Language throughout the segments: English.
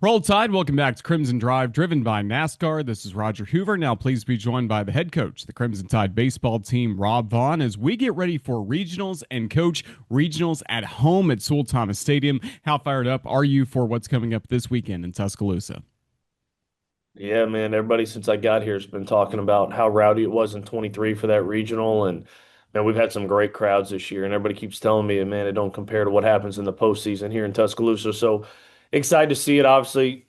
Roll Tide, welcome back to Crimson Drive, driven by NASCAR. This is Roger Hoover. Now, please be joined by the head coach, of the Crimson Tide baseball team, Rob Vaughn, as we get ready for regionals and coach regionals at home at Sewell Thomas Stadium. How fired up are you for what's coming up this weekend in Tuscaloosa? Yeah, man, everybody since I got here has been talking about how rowdy it was in 23 for that regional. And man, we've had some great crowds this year. And everybody keeps telling me, man, it don't compare to what happens in the postseason here in Tuscaloosa. So excited to see it. Obviously,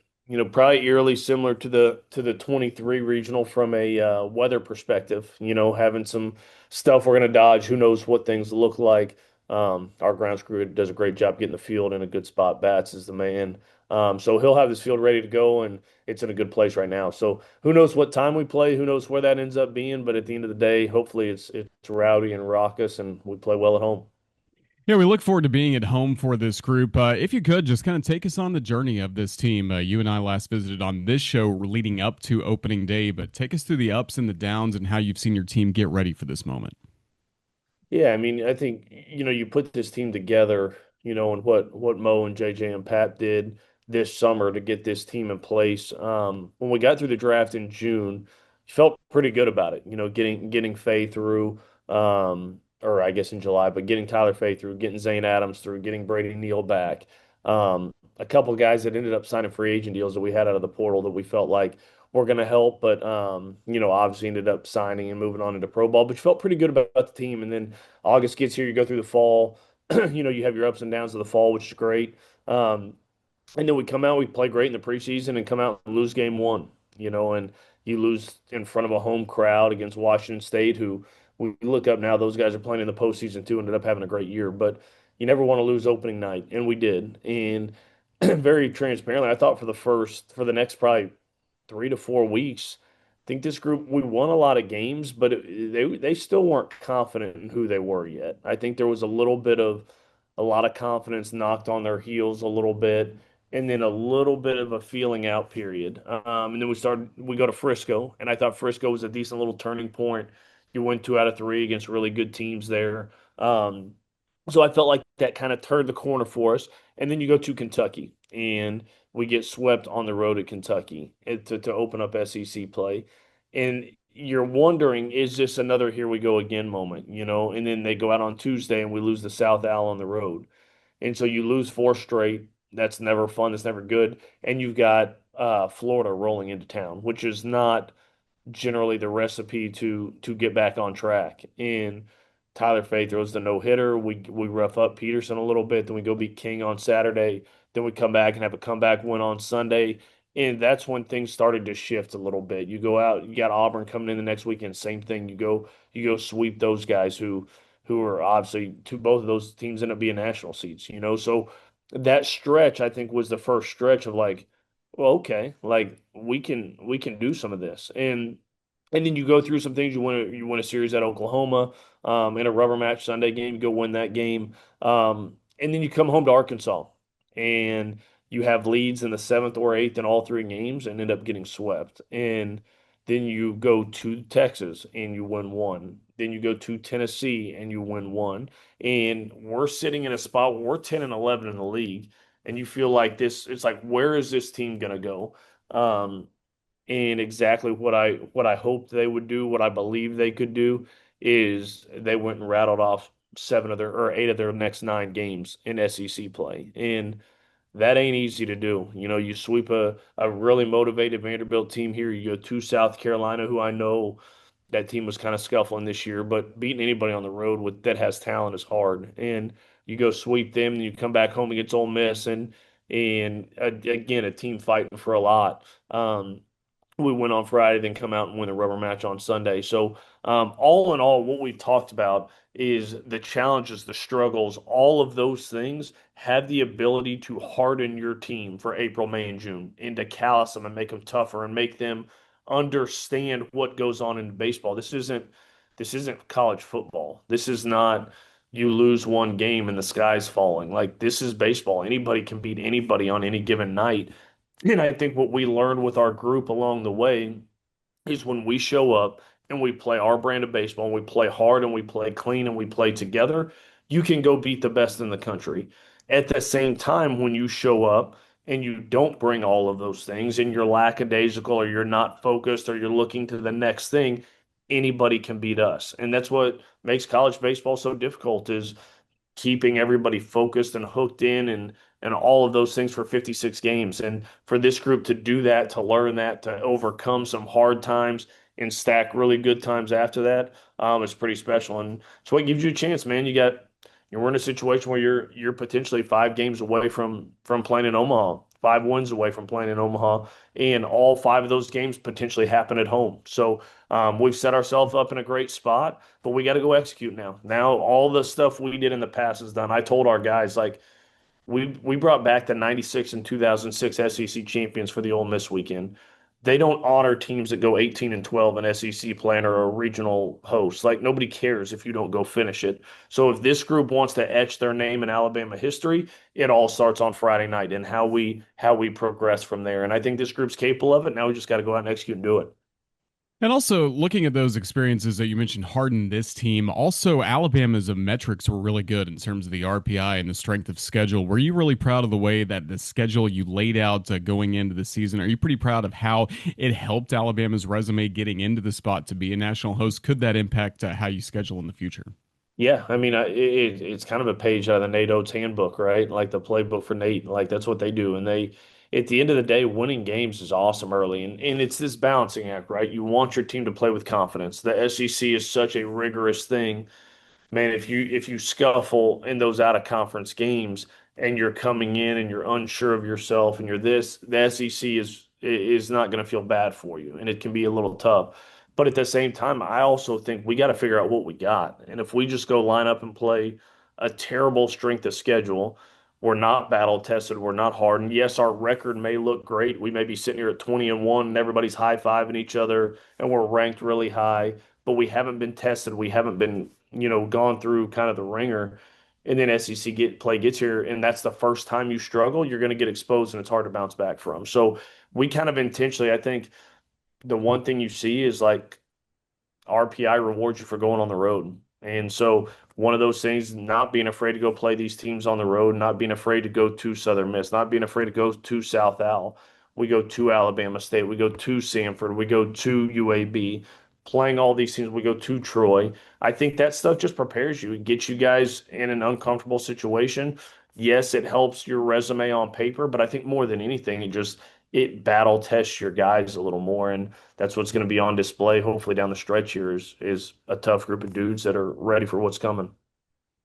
probably eerily similar to the 23 regional from a weather perspective. Having some stuff we're gonna dodge. Who knows what things look like. Our grounds crew does a great job getting the field in a good spot. Bats is the man. So he'll have this field ready to go, and it's in a good place right now. So who knows what time we play? Who knows where that ends up being? But at the end of the day, hopefully it's rowdy and raucous, and we play well at home. Yeah, we look forward to being at home for this group. If you could, just kind of take us on the journey of this team. You and I last visited on this show leading up to opening day, but take us through the ups and the downs and how you've seen your team get ready for this moment. Yeah, I mean, I think you put this team together, and what Mo and JJ and Pat did this summer to get this team in place. When we got through the draft in June, felt pretty good about it. Getting Faye through, or I guess in July, but getting Tyler Faye through, getting Zane Adams through, getting Brady Neal back. A couple of guys that ended up signing free agent deals that we had out of the portal that we felt like were going to help, but obviously ended up signing and moving on into pro ball. But you felt pretty good about the team, and then August gets here, you go through the fall. You have your ups and downs of the fall, which is great. Um, and then we come out, we play great in the preseason and come out and lose game one, and you lose in front of a home crowd against Washington State, who we look up now, those guys are playing in the postseason too, ended up having a great year. But you never want to lose opening night, and we did. And very transparently, I thought for the next probably 3 to 4 weeks. I think this group we won a lot of games, but they still weren't confident in who they were yet. I think there was a lot of confidence knocked on their heels a little bit, and then a little bit of a feeling out period. And then we go to Frisco, and I thought Frisco was a decent little turning point. You win 2 out of 3 against really good teams there. Um, so I felt like that kind of turned the corner for us. And then you go to Kentucky, and we get swept on the road at Kentucky to open up SEC play. And you're wondering, is this another here we go again moment, And then they go out on Tuesday and we lose the South Al on the road. And so you lose 4 straight. That's never fun. That's never good. And you've got Florida rolling into town, which is not generally the recipe to get back on track. And Tyler Fay throws the no hitter. We rough up Peterson a little bit. Then we go beat King on Saturday. Then we come back and have a comeback win on Sunday. And that's when things started to shift a little bit. You go out, you got Auburn coming in the next weekend, same thing. You go sweep those guys who are obviously both of those teams end up being national seeds. So that stretch, I think, was the first stretch of like, well, okay, like we can do some of this. And then you go through some things. You win a series at Oklahoma, in a rubber match Sunday game. You go win that game, and then you come home to Arkansas, and you have leads in the seventh or eighth in all 3 games, and end up getting swept. And then you go to Texas and you win one. Then you go to Tennessee and you win one. And we're sitting in a spot where we're 10-11 in the league, and you feel like this. It's like, where is this team gonna go? And exactly what I hoped they would do, what I believe they could do, is they went and rattled off 7 of their 8 of their next 9 games in SEC play, and that ain't easy to do. You sweep a really motivated Vanderbilt team here. You go to South Carolina, who I know that team was kind of scuffling this year, but beating anybody on the road with that has talent is hard. And you go sweep them, and you come back home against Ole Miss, and again a team fighting for a lot. We win on Friday, then come out and win a rubber match on Sunday. So, all in all, what we've talked about is the challenges, the struggles, all of those things have the ability to harden your team for April, May, and June, and to callous them and make them tougher and make them understand what goes on in baseball. This isn't college football. This is not you lose one game and the sky's falling. Like, this is baseball. Anybody can beat anybody on any given night. And I think what we learned with our group along the way is when we show up and we play our brand of baseball and we play hard and we play clean and we play together, you can go beat the best in the country. At the same time, when you show up and you don't bring all of those things and you're lackadaisical or you're not focused or you're looking to the next thing, anybody can beat us. And that's what makes college baseball so difficult is keeping everybody focused and hooked in and all of those things for 56 games. And for this group to do that, to learn that, to overcome some hard times and stack really good times after that, is pretty special. And it's what gives you a chance, man. You're in a situation where you're potentially 5 games away from playing in Omaha, 5 wins away from playing in Omaha, and all 5 of those games potentially happen at home. So we've set ourselves up in a great spot, but we got to go execute now. Now all the stuff we did in the past is done. I told our guys like we brought back the 96 and 2006 SEC champions for the Ole Miss weekend. They don't honor teams that go 18 and 12 an SEC plan or a regional host. Like nobody cares if you don't go finish it. So if this group wants to etch their name in Alabama history, it all starts on Friday night and how we progress from there. And I think this group's capable of it. Now we just got to go out and execute and do it. And also, looking at those experiences that you mentioned hardened this team, also Alabama's metrics were really good in terms of the RPI and the strength of schedule. Were you really proud of the way that the schedule you laid out going into the season? Are you pretty proud of how it helped Alabama's resume getting into the spot to be a national host? Could that impact how you schedule in the future? Yeah, I mean, it's kind of a page out of the Nate Oates handbook, right? Like the playbook for Nate. Like that's what they do. And at the end of the day, winning games is awesome early. And it's this balancing act, right? You want your team to play with confidence. The SEC is such a rigorous thing, man, if you scuffle in those out of conference games and you're coming in and you're unsure of yourself and you're this, the SEC is not going to feel bad for you, and it can be a little tough. But at the same time, I also think we got to figure out what we got. And if we just go line up and play a terrible strength of schedule, we're not battle tested, we're not hardened. Yes, our record may look great. We may be sitting here at 20-1 and everybody's high-fiving each other and we're ranked really high, but we haven't been tested. We haven't been gone through kind of the ringer, and then SEC play gets here, and that's the first time you struggle, you're going to get exposed, and it's hard to bounce back from. So we kind of intentionally, I think, the one thing you see is like RPI rewards you for going on the road. And so one of those things, not being afraid to go play these teams on the road, not being afraid to go to Southern Miss, not being afraid to go to South Al. We go to Alabama State, we go to Samford, we go to UAB, playing all these teams, we go to Troy. I think that stuff just prepares you. It gets you guys in an uncomfortable situation. Yes, it helps your resume on paper, but I think more than anything, it battle tests your guys a little more. And that's what's going to be on display hopefully down the stretch here is a tough group of dudes that are ready for what's coming.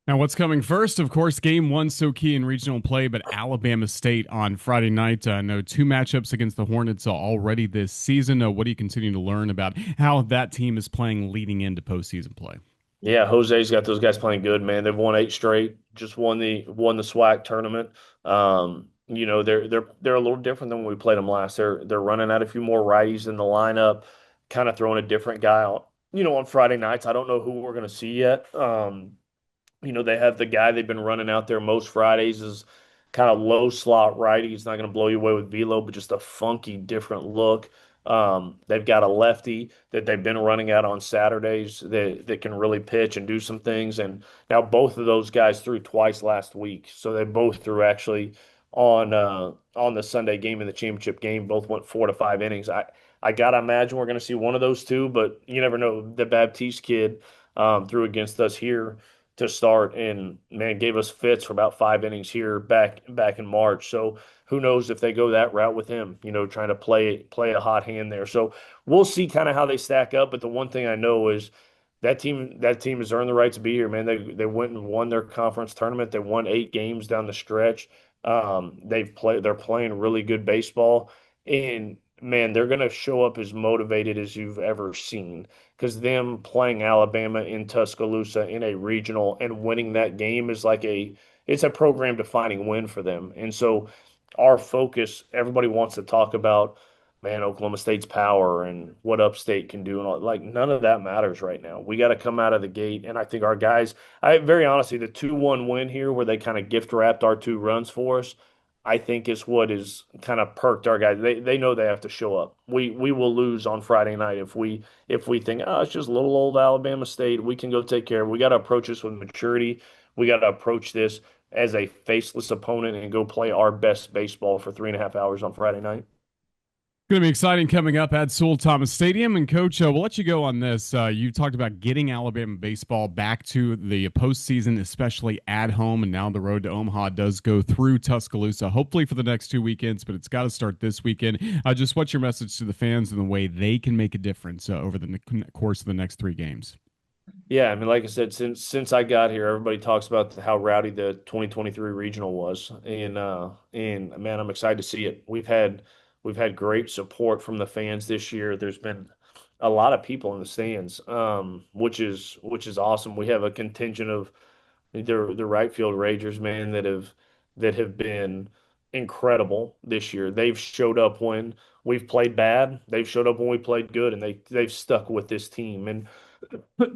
Now, what's coming first? Of course, game one so key in regional play, but Alabama State on Friday night. No, two matchups against the Hornets already this season. What do you continue to learn about how that team is playing leading into postseason play? Yeah, Jose's got those guys playing good, man. They've won 8 straight, just won the SWAC tournament. They're a little different than when we played them last. They're running out a few more righties in the lineup, kind of throwing a different guy out. On Friday nights, I don't know who we're going to see yet. They have the guy they've been running out there most Fridays is kind of low slot righty. He's not going to blow you away with velo, but just a funky, different look. They've got a lefty that they've been running out on Saturdays that can really pitch and do some things. And now both of those guys threw twice last week, so they both threw actually on the Sunday game in the championship game. Both went 4 to 5 innings. I gotta imagine we're going to see one of those two, but you never know. The Baptiste kid threw against us here to start and man gave us fits for about 5 innings here back in March. So who knows if they go that route with him, trying to play a hot hand there. So we'll see kind of how they stack up. But the one thing I know is that team has earned the right to be here, man. They went and won their conference tournament. They won 8 games down the stretch. They're playing really good baseball. And man, they're going to show up as motivated as you've ever seen because them playing Alabama in Tuscaloosa in a regional and winning that game is it's a program defining win for them. And so our focus, everybody wants to talk about, man, Oklahoma State's power and what Upstate can do and all. Like none of that matters right now. We got to come out of the gate, and I think our guys. I very honestly, the 2-1 win here, where they kind of gift wrapped our 2 runs for us, I think is what is kind of perked our guys. They know they have to show up. We will lose on Friday night if we think, oh, it's just a little old Alabama State. We can go take care of it. We got to approach this with maturity. We got to approach this as a faceless opponent and go play our best baseball for 3.5 hours on Friday night. Going to be exciting coming up at Sewell Thomas Stadium. And Coach, we'll let you go on this. You talked about getting Alabama baseball back to the postseason, especially at home. And now the road to Omaha does go through Tuscaloosa, hopefully for the next 2 weekends, but it's got to start this weekend. Just what's your message to the fans and the way they can make a difference over the course of the next 3 games? Yeah, I mean, like I said, since I got here, everybody talks about how rowdy the 2023 regional was, and man, I'm excited to see it. We've had great support from the fans this year. There's been a lot of people in the stands, which is awesome. We have a contingent of the right field Rangers, man, that have been incredible this year. They've showed up when we've played bad. They've showed up when we played good, and they've stuck with this team. And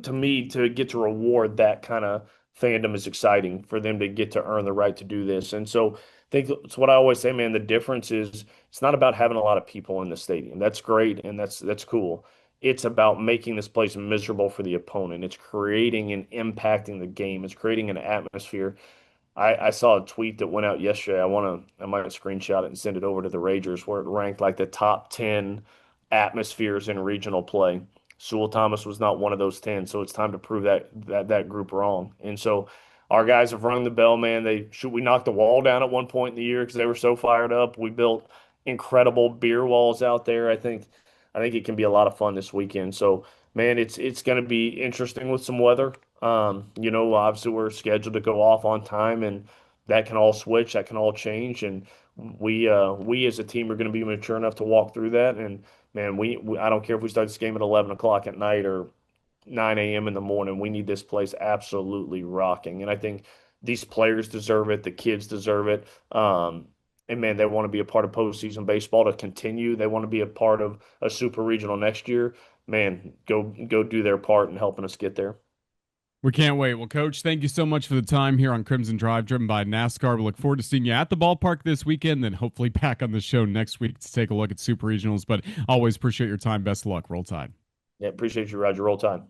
to me, to get to reward that kind of fandom is exciting for them to get to earn the right to do this. And so I think it's what I always say, man. The difference is it's not about having a lot of people in the stadium. That's great and that's cool. It's about making this place miserable for the opponent. It's creating and impacting the game. It's creating an atmosphere. I saw a tweet that went out yesterday. I might screenshot it and send it over to the Ragers where it ranked like the top 10 atmospheres in regional play. Sewell Thomas was not one of those 10, so it's time to prove that group wrong. And so our guys have rung the bell, man. We knocked the wall down at one point in the year because they were so fired up. We built incredible beer walls out there. I think it can be a lot of fun this weekend. So man, it's going to be interesting with some weather. Obviously we're scheduled to go off on time, and that can all switch, that can all change, and we as a team are going to be mature enough to walk through that. And man, I don't care if we start this game at 11 o'clock at night or 9 a.m. in the morning. We need this place absolutely rocking, and I think these players deserve it. The kids deserve it. And man, they want to be a part of postseason baseball to continue. They want to be a part of a super regional next year. Man, go do their part in helping us get there. We can't wait. Well, Coach, thank you so much for the time here on Crimson Drive, driven by NASCAR. We look forward to seeing you at the ballpark this weekend, then hopefully back on the show next week to take a look at Super Regionals. But always appreciate your time. Best of luck. Roll Tide. Yeah, appreciate you, Roger. Roll Tide.